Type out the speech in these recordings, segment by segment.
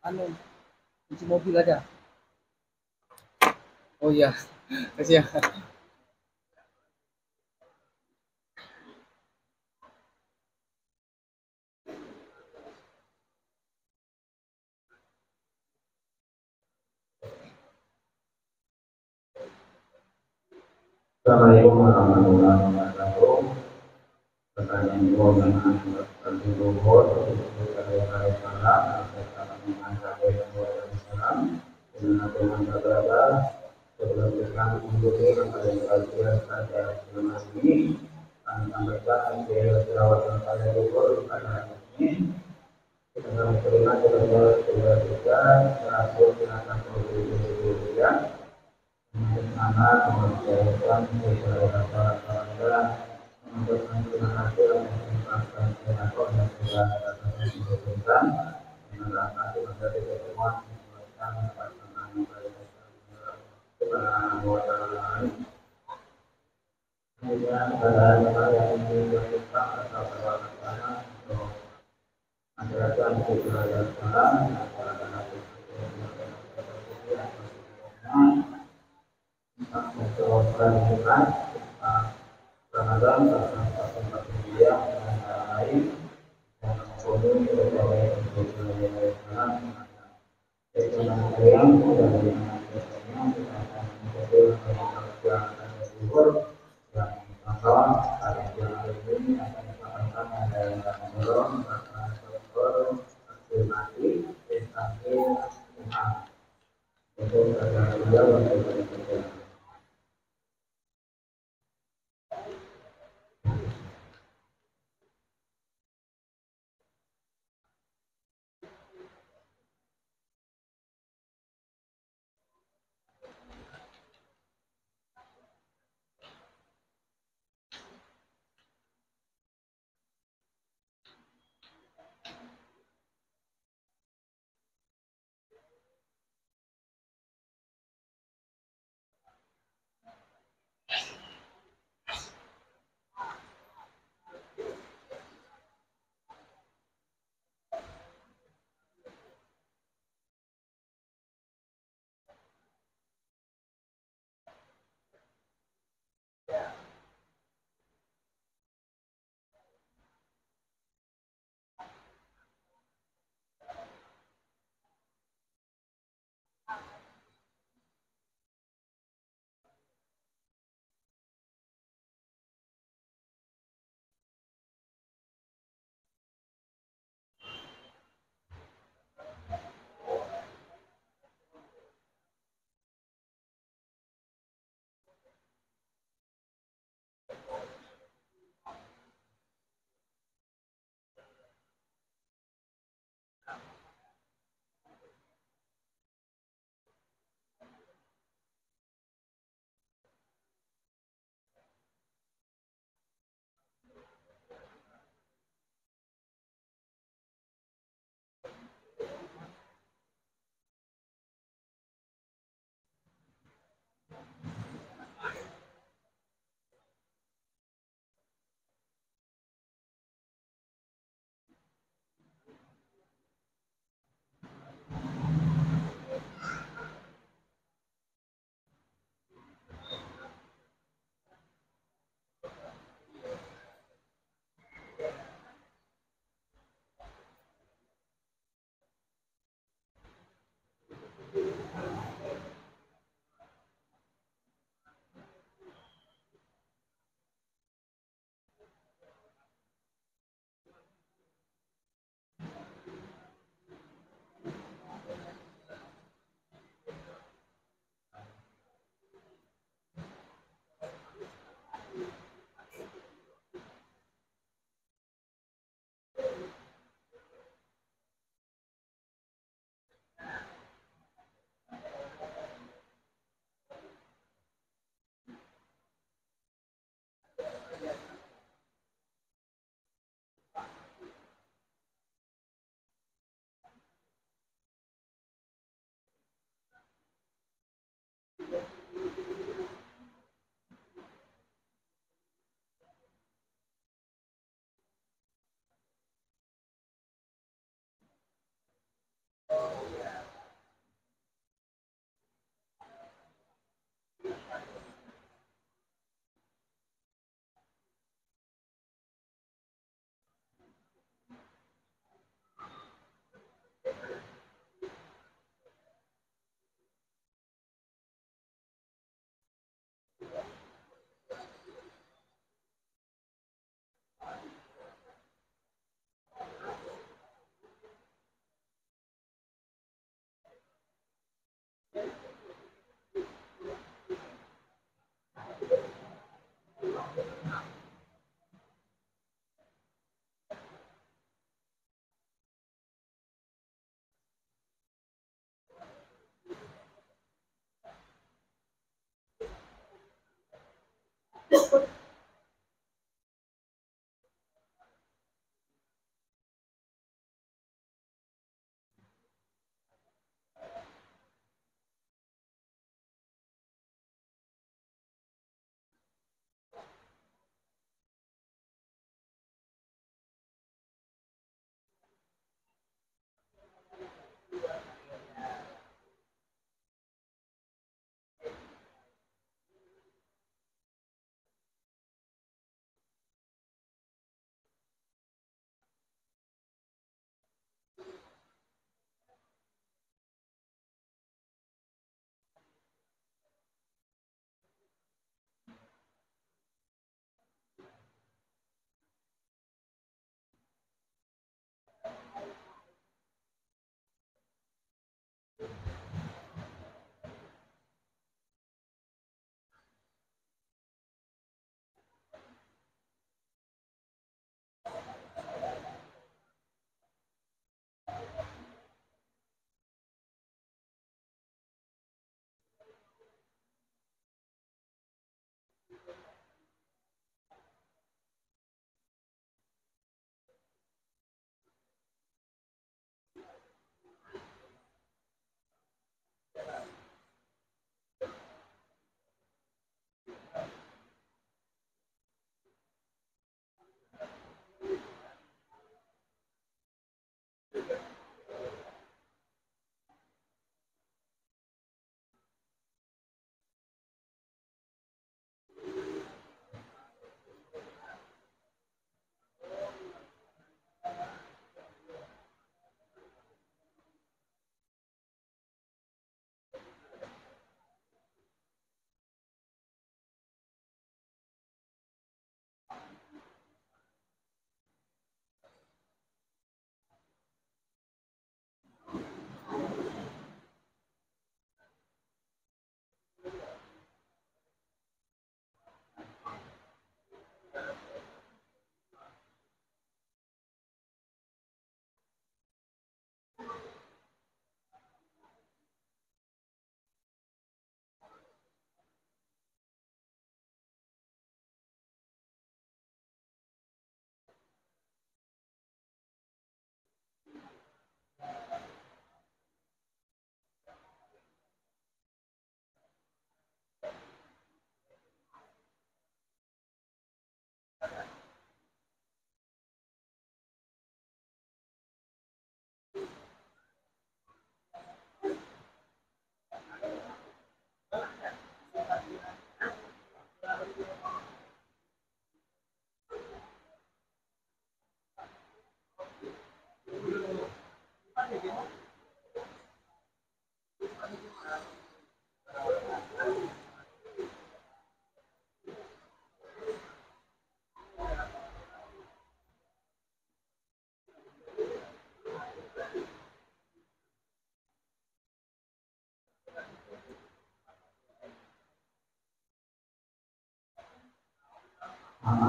anu cuci mobil aja. Oh iya, kasih ya. Assalamualaikum warahmatullahi wabarakatuh. Pertanyaan kewenangan terluhur dari salam secara mengajar salam dengan dengan berkata sebelum kita mengikuti apa yang kajian pada bulan ini akan sampaikan hasil perawatan saya luhur pada hari ini dengan terima kepada juga 180 rupiah. Mana mengerjakan beberapa para untuk hasil menunjukkan atau menunjukkan menerangkan dari pertemuan menunjukkan pasangan kemudian ada yang menunjukkan atau perlakuan untuk ajarkan keberadaan tentang Ramadan tentang media dan lain dan kemudian berbagai ekonomi yang sudah biasanya kita akan menjadi yang subur yang masalah hari ini akan disampaikan ada yang mendorong sektor afirmasi instansi untuk ada beliau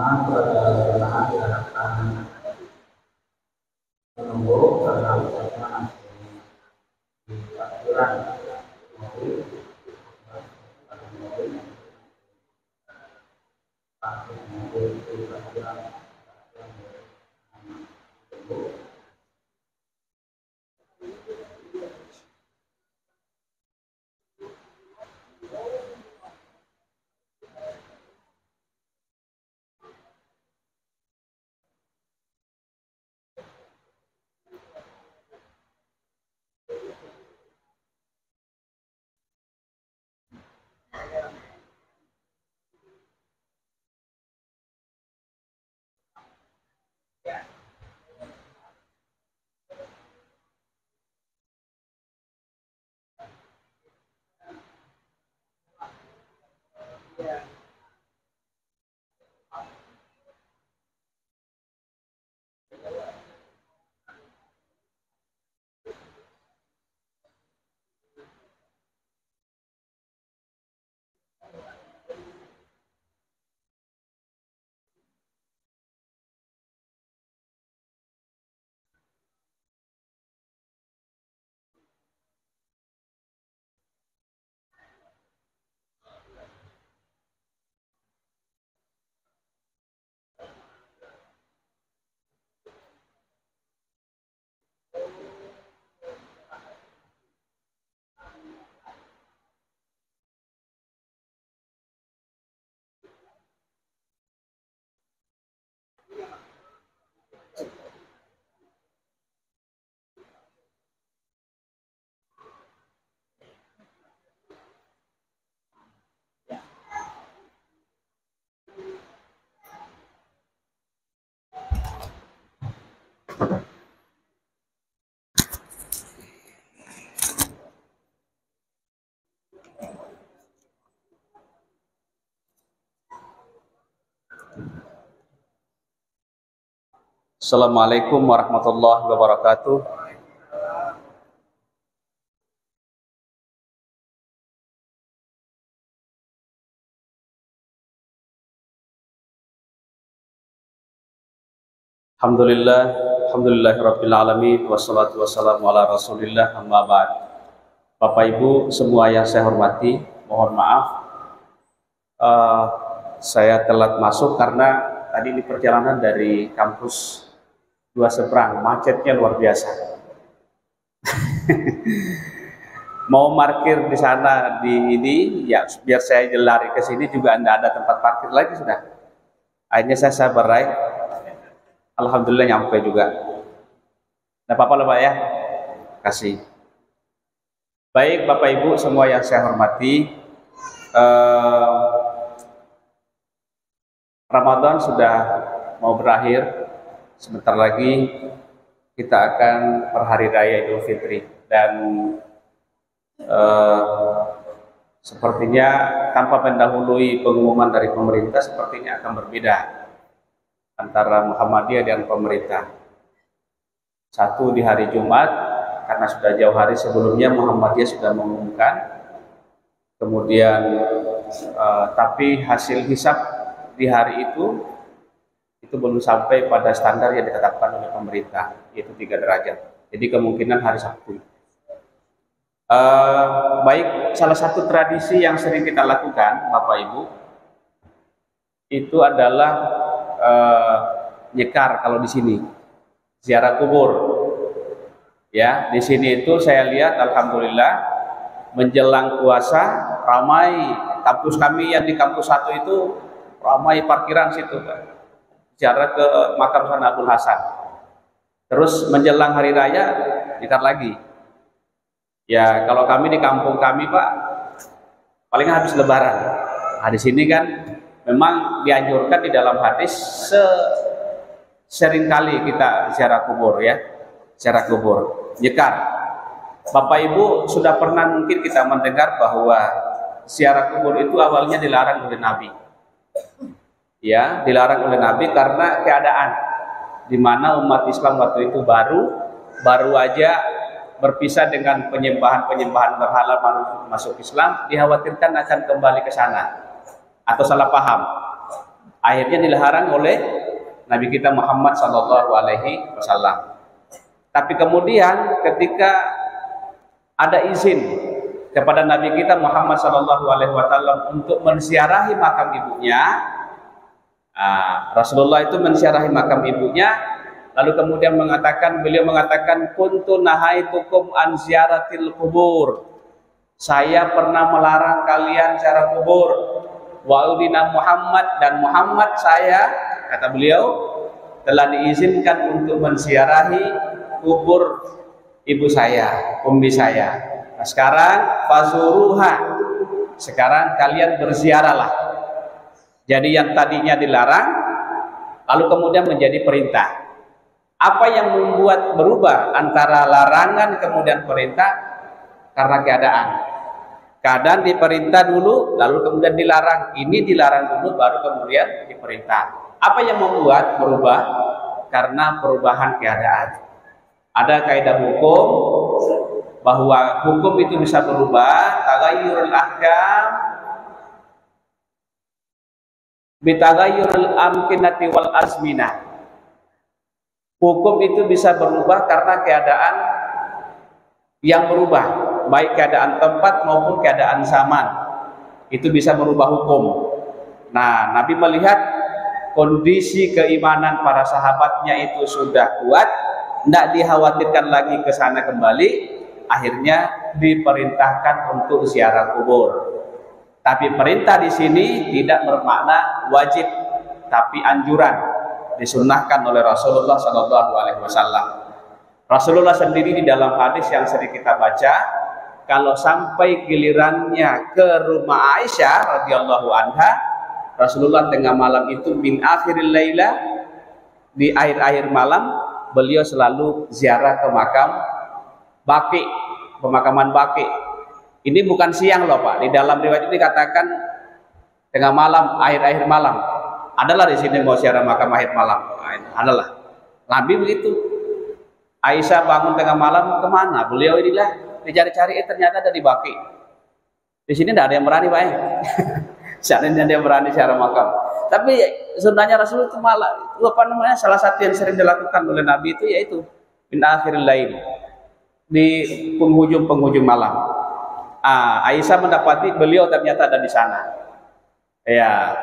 Pertama, jemaah diharapkan menunggu karena ucapnya di takbiran Assalamualaikum warahmatullahi wabarakatuh. Alhamdulillahirabbil alamin wassalatu wassalamu ala Rasulillah amma ba'd. Bapak Ibu semua yang saya hormati, mohon maaf saya telat masuk karena tadi di perjalanan dari kampus Dua Seberang, macetnya luar biasa. Mau parkir di sana di ini, ya biar saya lari ke sini juga tidak ada tempat parkir lagi sudah. Akhirnya saya sabar, alhamdulillah nyampe juga. Tidak apa-apa lah Pak ya, kasih. Baik Bapak Ibu semua yang saya hormati, Ramadan sudah mau berakhir. Sebentar lagi kita akan berhari raya Idul Fitri dan sepertinya tanpa mendahului pengumuman dari pemerintah sepertinya akan berbeda antara Muhammadiyah dan pemerintah. Satu di hari Jumat karena sudah jauh hari sebelumnya Muhammadiyah sudah mengumumkan, kemudian tapi hasil hisab di hari itu belum sampai pada standar yang ditetapkan oleh pemerintah, yaitu 3 derajat. Jadi kemungkinan hari Sabtu. Baik, salah satu tradisi yang sering kita lakukan, Bapak Ibu, itu adalah nyekar kalau di sini, ziarah kubur. Ya, di sini itu saya lihat, alhamdulillah, menjelang puasa ramai. Kampus kami yang di kampus 1 itu ramai parkiran situ, Pak. Ziarah ke makam Sana Abdul Hasan. Terus menjelang hari raya nyekar lagi. Ya kalau kami di kampung kami Pak, paling habis Lebaran. Nah di sini kan memang dianjurkan di dalam hadis sering kali kita ziarah kubur ya, ziarah kubur, nyekar. Bapak Ibu sudah pernah mungkin kita mendengar bahwa ziarah kubur itu awalnya dilarang oleh Nabi. Ya, dilarang oleh Nabi karena keadaan di mana umat Islam waktu itu baru aja berpisah dengan penyembahan berhala baru masuk Islam, dikhawatirkan akan kembali ke sana atau salah paham Akhirnya dilarang oleh Nabi kita Muhammad Sallallahu Alaihi Wasallam. Tapi kemudian ketika ada izin kepada Nabi kita Muhammad Sallallahu Alaihi Wasallam untuk menziarahi makam ibunya, Rasulullah itu menziarahi makam ibunya, lalu kemudian beliau mengatakan, kuntu nahaitukum an ziaratil kubur. Saya pernah melarang kalian ziarah kubur. Wa udina Muhammad, dan Muhammad saya, kata beliau, telah diizinkan untuk menziarahi kubur ibu saya, ummi saya. Nah, sekarang fazuruha, sekarang kalian berziarahlah. Jadi yang tadinya dilarang lalu kemudian menjadi perintah. Apa yang membuat berubah antara larangan kemudian perintah? Karena keadaan diperintah dulu lalu kemudian dilarang. Ini dilarang dulu baru kemudian diperintah. Apa yang membuat berubah? Karena perubahan keadaan. Ada kaidah hukum bahwa hukum itu bisa berubah, tagayyurul ahkam bitaghayyuril amkinati wal azminah. Hukum itu bisa berubah karena keadaan yang berubah, baik keadaan tempat maupun keadaan zaman. Itu bisa merubah hukum. Nah, Nabi melihat kondisi keimanan para sahabatnya itu sudah kuat, tidak dikhawatirkan lagi ke sana kembali, akhirnya diperintahkan untuk ziarah kubur. Tapi perintah di sini tidak bermakna wajib, tapi anjuran, disunnahkan oleh Rasulullah SAW. Rasulullah sendiri di dalam hadis yang sering kita baca, kalau sampai gilirannya ke rumah Aisyah radhiyallahu anha, Rasulullah tengah malam itu min akhiril laila, di akhir-akhir malam beliau selalu ziarah ke makam Baqi, pemakaman Baqi. Ini bukan siang loh Pak. Di dalam riwayat ini dikatakan tengah malam, akhir-akhir malam. Adalah di sini mau ziarah makam akhir malam. Adalah. Nabi begitu. Aisyah bangun tengah malam kemana? Beliau inilah dicari-cari, ternyata ada di Baqi. Di sini tidak ada yang berani Pak. Seandainya ada yang berani ziarah makam. Tapi sunnahnya Rasul itu malah salah satu yang sering dilakukan oleh Nabi itu yaitu min akhiril lail, di penghujung malam. Aisyah mendapati beliau ternyata ada di sana. Ya.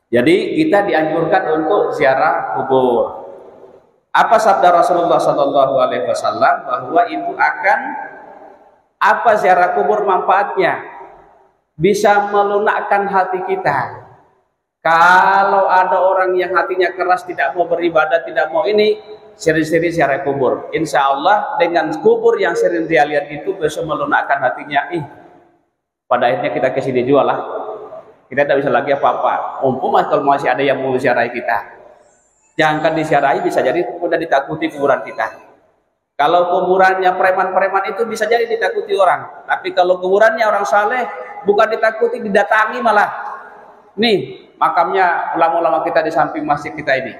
Jadi kita dianjurkan untuk ziarah kubur. Apa sabda Rasulullah Sallallahu Alaihi Wasallam? Bahwa itu akan apa ziarah kubur manfaatnya? Bisa melunakkan hati kita. Kalau ada orang yang hatinya keras, tidak mau beribadah, tidak mau ini, sering-sering ziarah kubur. Insya Allah dengan kubur yang sering dia lihat itu bisa melunakkan hatinya. Pada akhirnya kita ke sini juga lah. Kita tidak bisa lagi apa-apa. Umpama kalau masih ada yang mau ziarahi kita, jangan disiarahi, bisa jadi sudah ditakuti kuburan kita. Kalau kuburannya preman-preman itu bisa jadi ditakuti orang. Tapi kalau kuburannya orang saleh, bukan ditakuti, didatangi malah. Nih makamnya ulama-ulama kita di samping masjid kita ini.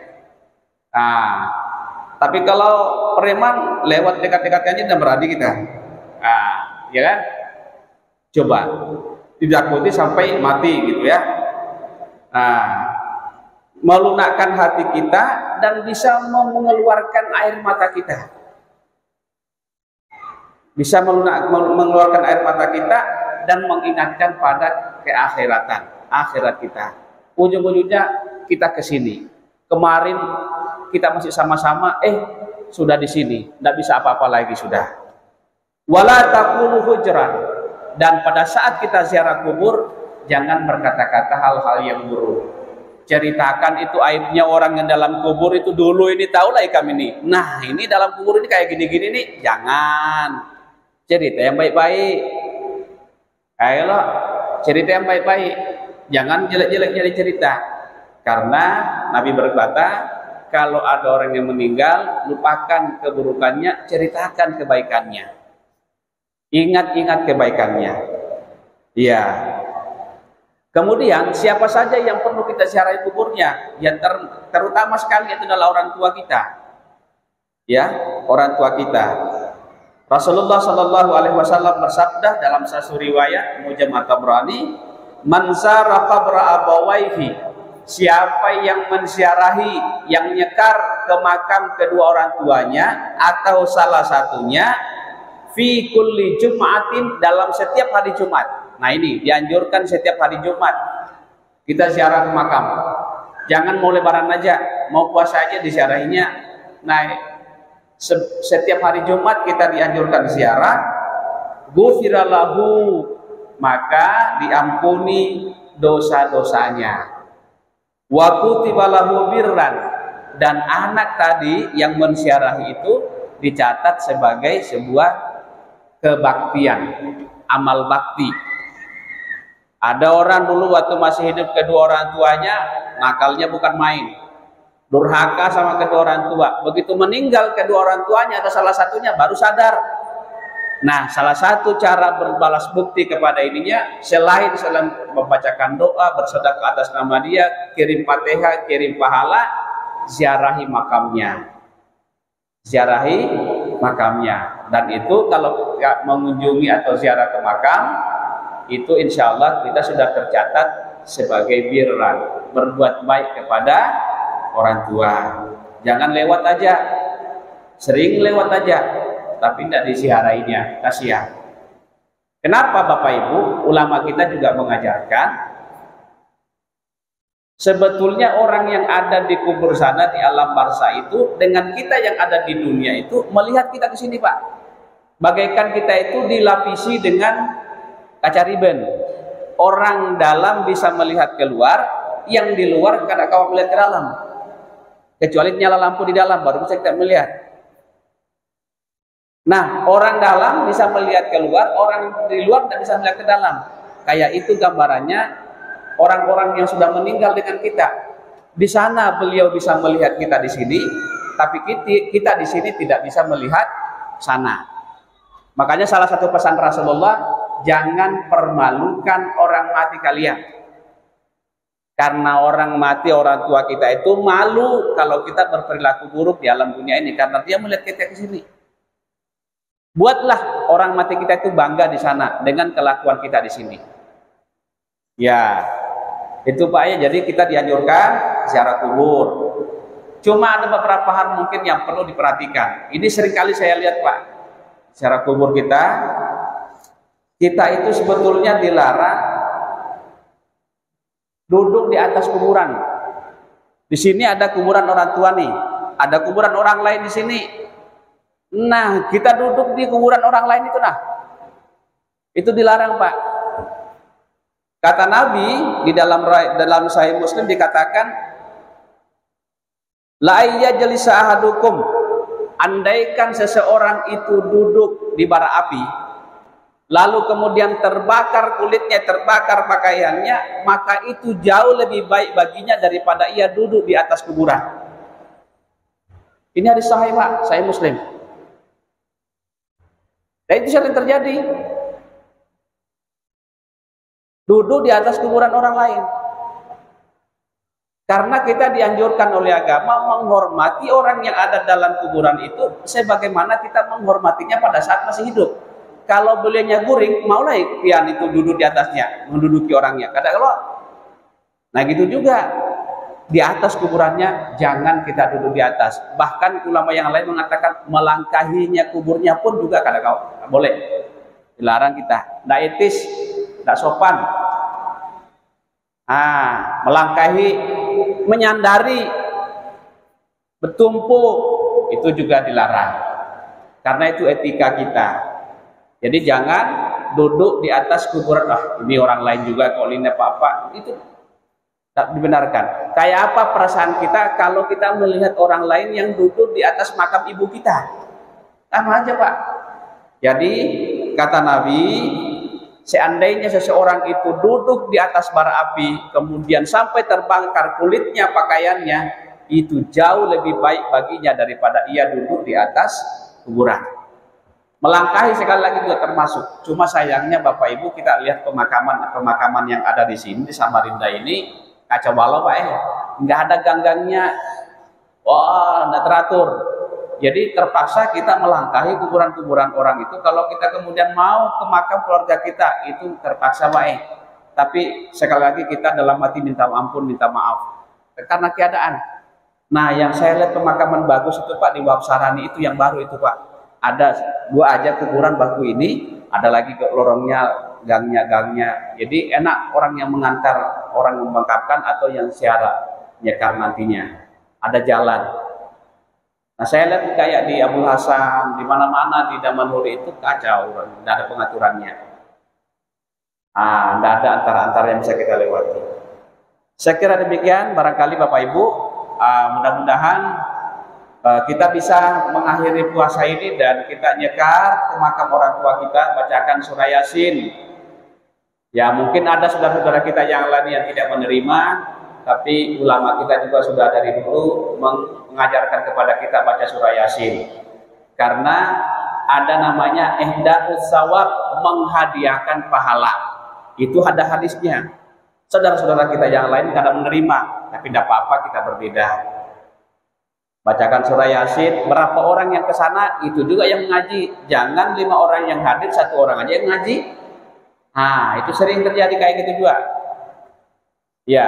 Nah, tapi kalau preman lewat dekat-dekatnya dan berani kita, ya kan? Coba ditakuti sampai mati gitu ya. Melunakkan hati kita dan bisa mengeluarkan air mata kita. Bisa mengeluarkan air mata kita dan mengingatkan pada akhirat kita. Ujung-ujungnya kita ke sini. Kemarin kita masih sama-sama, sudah di sini, tidak bisa apa-apa lagi sudah. Wala taqulu hujran, dan pada saat kita ziarah kubur jangan berkata-kata hal-hal yang buruk. Ceritakan itu aibnya orang yang dalam kubur itu dulu ini, tahulah kami ini. Nah, ini dalam kubur ini kayak gini-gini nih, jangan. Cerita yang baik-baik. Ayolah, cerita yang baik-baik. Jangan jelek-jelek jadi cerita. Karena Nabi berkata, kalau ada orang yang meninggal, lupakan keburukannya, ceritakan kebaikannya. Ingat-ingat kebaikannya. Iya. Kemudian siapa saja yang perlu kita ziarahi kuburnya? Yang terutama sekali itu adalah orang tua kita. Ya, orang tua kita. Rasulullah Shallallahu Alaihi Wasallam bersabda dalam satu riwayat Mujam' at-Tabrani, "Man zara qabra abawaihi," siapa yang menziarahi, yang nyekar ke makam kedua orang tuanya atau salah satunya fi kulli Jum'atin, dalam setiap hari Jumat. Nah ini dianjurkan setiap hari Jumat kita ziarah ke makam. Jangan mau lebaran aja, mau puasa aja diziarahinya. Nah setiap hari Jumat kita dianjurkan ziarah. Ghufiralahu, maka diampuni dosa-dosanya. Wa kutiba lahu birran, dan anak tadi yang menziarahi itu dicatat sebagai sebuah kebaktian, amal bakti. Ada orang dulu waktu masih hidup kedua orang tuanya nakalnya bukan main, durhaka sama kedua orang tua. Begitu meninggal kedua orang tuanya atau salah satunya baru sadar. Nah, salah satu cara berbalas bukti kepada ininya selain membacakan doa, bersedekah atas nama dia, kirim Fatihah, kirim pahala, ziarahi makamnya. Ziarahi makamnya. Dan itu kalau mengunjungi atau ziarah ke makam, itu insya Allah kita sudah tercatat sebagai birran, berbuat baik kepada orang tua. Jangan lewat aja, sering lewat aja, tapi tidak diziarahinya, kasihan. Kenapa Bapak Ibu? Ulama kita juga mengajarkan sebetulnya orang yang ada di kubur sana di alam barzah itu dengan kita yang ada di dunia itu melihat kita ke sini, Pak. Bagaikan kita itu dilapisi dengan kaca riben. Orang dalam bisa melihat keluar, yang di luar kadang kau melihat ke dalam. Kecuali nyala lampu di dalam baru bisa kita melihat. Nah, orang dalam bisa melihat keluar, orang di luar tidak bisa melihat ke dalam. Kayak itu gambarannya orang-orang yang sudah meninggal dengan kita. Di sana beliau bisa melihat kita di sini, tapi kita di sini tidak bisa melihat sana. Makanya salah satu pesan Rasulullah, jangan permalukan orang mati kalian. Karena orang mati, orang tua kita itu malu kalau kita berperilaku buruk di alam dunia ini, karena dia melihat kita ke sini. Buatlah orang mati kita itu bangga di sana dengan kelakuan kita di sini. Ya, itu Pak ya. Jadi kita dianjurkan ziarah kubur. Cuma ada beberapa hal mungkin yang perlu diperhatikan. Ini seringkali saya lihat Pak, ziarah kubur kita itu sebetulnya dilarang duduk di atas kuburan. Di sini ada kuburan orang tua nih, ada kuburan orang lain di sini. Nah, kita duduk di kuburan orang lain itu, itu dilarang Pak. Kata Nabi di dalam Sahih Muslim dikatakan, la yajlisa ahadukum, andaikan seseorang itu duduk di bara api, lalu kemudian terbakar kulitnya, terbakar pakaiannya, maka itu jauh lebih baik baginya daripada ia duduk di atas kuburan. Ini hadis sahih Pak, Sahih Muslim. Dan itu sering terjadi. Duduk di atas kuburan orang lain. Karena kita dianjurkan oleh agama menghormati orang yang ada dalam kuburan itu sebagaimana kita menghormatinya pada saat masih hidup. Kalau beliaunya guring, maulah pian itu duduk di atasnya, menduduki orangnya. Nah gitu juga. Di atas kuburannya jangan kita duduk di atas. Bahkan ulama yang lain mengatakan melangkahinya kuburnya pun juga kadang-kadang boleh. Dilarang kita. Tidak etis, tidak sopan. Melangkahi, menyandari, bertumpu, itu juga dilarang. Karena itu etika kita. Jadi jangan duduk di atas kuburan. Ini orang lain juga kalau ini apa-apa. Itu tak dibenarkan. Kayak apa perasaan kita kalau kita melihat orang lain yang duduk di atas makam ibu kita? Sama aja Pak. Jadi kata Nabi, seandainya seseorang itu duduk di atas bara api, kemudian sampai terbakar kulitnya, pakaiannya, itu jauh lebih baik baginya daripada ia duduk di atas kuburan. Melangkahi sekali lagi juga termasuk. Cuma sayangnya Bapak Ibu, kita lihat pemakaman yang ada di sini di Samarinda ini kacau balau Pak ya, nggak ada ganggangnya, nggak teratur. Jadi terpaksa kita melangkahi kuburan-kuburan orang itu. Kalau kita kemudian mau ke makam keluarga kita, itu terpaksa Pak. Tapi sekali lagi kita dalam hati minta ampun, minta maaf. karena keadaan. Nah, yang saya lihat pemakaman bagus itu Pak di Wahab Sarani itu yang baru itu Pak. Ada 2 aja kuburan baku ini, ada lagi ke lorongnya, gangnya. Jadi enak orang yang mengantar orang membangkapkan atau yang ziarah nyekar nantinya. Ada jalan. Nah, saya lihat kayak di Abu Hasan, di mana-mana di Damanhuri itu kacau, tidak ada pengaturannya. Tidak ada antara-antara yang bisa kita lewati. Saya kira demikian, barangkali Bapak Ibu, mudah-mudahan kita bisa mengakhiri puasa ini dan kita nyekar ke makam orang tua kita, bacakan surah Yasin. Ya, mungkin ada saudara-saudara kita yang lain yang tidak menerima, tapi ulama kita juga sudah dari dulu mengajarkan kepada kita baca surah Yasin. Karena ada namanya ihda'us sawab, menghadiahkan pahala. Itu ada hadisnya. Saudara-saudara kita yang lain kadang menerima, tapi tidak apa-apa, kita berbeda. Bacakan surah Yasin, berapa orang yang ke sana itu juga yang mengaji. Jangan 5 orang yang hadir, 1 orang aja yang ngaji. Nah, itu sering terjadi kayak gitu juga. Ya,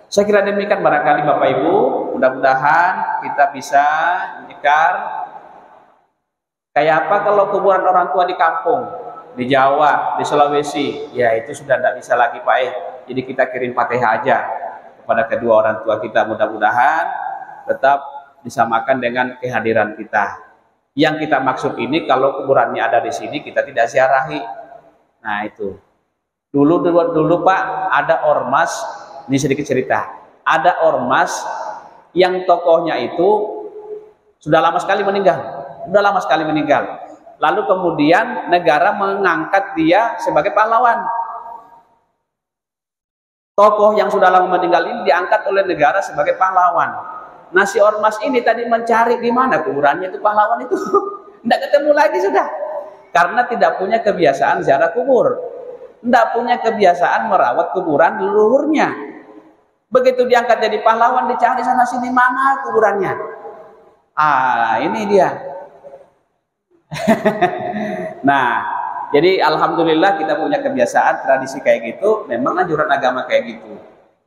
saya kira demikian barangkali Bapak Ibu. Mudah-mudahan kita bisa nyekar. Kayak apa kalau kuburan orang tua di kampung, di Jawa, di Sulawesi, ya itu sudah tidak bisa lagi Pak. Jadi kita kirim Fatihah aja kepada kedua orang tua kita. Mudah-mudahan tetap disamakan dengan kehadiran kita. Yang kita maksud ini kalau kuburannya ada di sini kita tidak ziarahi. Nah itu. Dulu Pak ada ormas, ini sedikit cerita. Ada ormas yang tokohnya itu sudah lama sekali meninggal. Lalu kemudian negara mengangkat dia sebagai pahlawan. Tokoh yang sudah lama meninggal ini diangkat oleh negara sebagai pahlawan. Nah, si ormas ini tadi mencari di mana kuburannya itu pahlawan itu. Tidak ketemu lagi sudah. Karena tidak punya kebiasaan ziarah kubur. Tidak punya kebiasaan merawat kuburan leluhurnya. Begitu diangkat jadi pahlawan, dicari sana sini mana kuburannya. Ini dia. Nah, jadi alhamdulillah kita punya kebiasaan tradisi kayak gitu. Memang anjuran agama kayak gitu.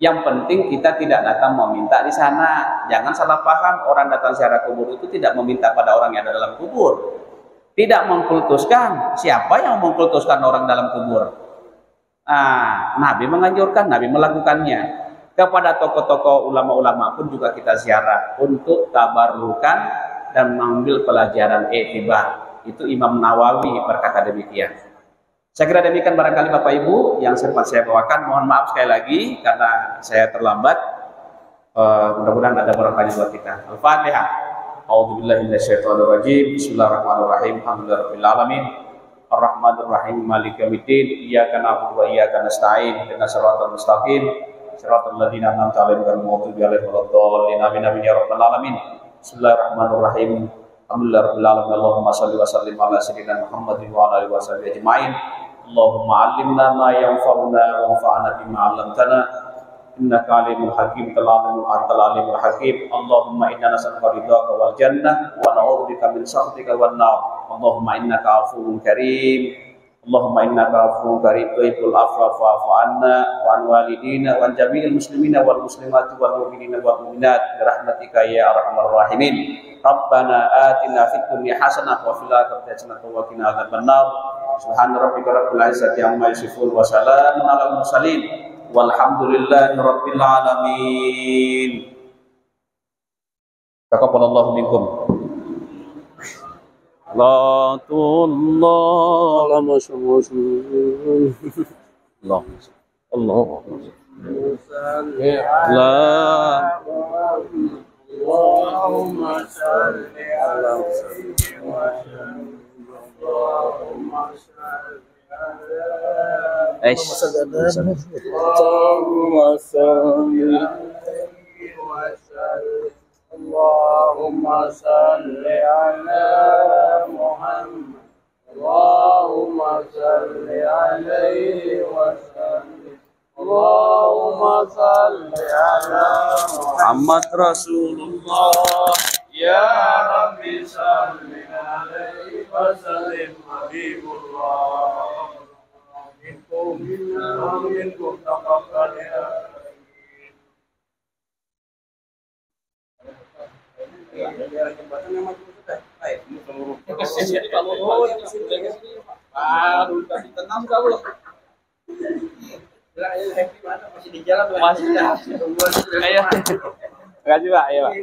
Yang penting kita tidak datang meminta di sana. Jangan salah paham, orang datang ziarah kubur itu tidak meminta pada orang yang ada dalam kubur. Tidak mengkultuskan. Siapa yang mengkultuskan orang dalam kubur? Nabi menganjurkan, Nabi melakukannya. Kepada tokoh-tokoh ulama-ulama pun juga kita ziarah untuk tabarukan dan mengambil pelajaran etibar. Itu Imam Nawawi berkata demikian. Saya kira demikian barangkali Bapak Ibu yang sempat saya bawakan. Mohon maaf sekali lagi karena saya terlambat. Mudah-mudahan ada barokahnya buat kita. Al-Fatihah. A'udzubillahi minasyaitonirrajim. Bismillahirrahmanirrahim. Alhamdulillahirabbil alamin. Arrahmanirrahim. Maliki yaumiddin. Iyyaka na'budu wa iyyaka nasta'in. Ihdinas siratal mustaqim. Siratal ladzina an'amta 'alaihim ghairil maghdubi 'alaihim waladdallin. Amin amin ya rabbal alamin. Bismillahirrahmanirrahim. Alhamdulillahirabbil alamin. Allahumma shalli wa sallim ala sayyidina Muhammadin wa ala alihi washabihi ajmain. Allahumma 'allimna ma yanfa'una wanfa'na bima 'allamtana. Innaka 'alimul hakim, antal 'alimul hakim. Allahumma inna nas'aluka ridhaka wal jannah wa na'udzubika min sakhatika wan nar. Allahumma innaka 'afuwwun karim. Allahumma innaka 'afuwwun karim tuhibbul 'afwa fa'fu 'anna wa 'an walidina wa 'an jami'il muslimina wal muslimati wal mu'minina wal mu'minat bi rahmatika ya arhamar rahimin. Rabbana atina fid dunya hasanah wa fil akhirati hasanah wa qina adzabannar. Subhana rabbika rabbil izzati amma yasifun wa salamun alal mursalin walhamdulillahi rabbil alamin. Taqabbalallahu minkum. Allah Allahumma salli ala sayyidina Muhammad. Allahumma salli ala Allahumma salli Allahumma salli ala Muhammad. Allahumma salli alaihi wa sallim. Allahumma salli ala Muhammad Rasulullah. Ya Rabbi salli alaihi wa sallim Habibullah. Minkum minna minkum taqabbal ya daerah jembatan memang sudah baik seluruh. Jadi Pak Luhut yang sini Pak Luhut tadi tenang kamu loh. Happy mana masih di jalan Masih. tungguan. Ayo. Terima kasih Pak, ayo Pak.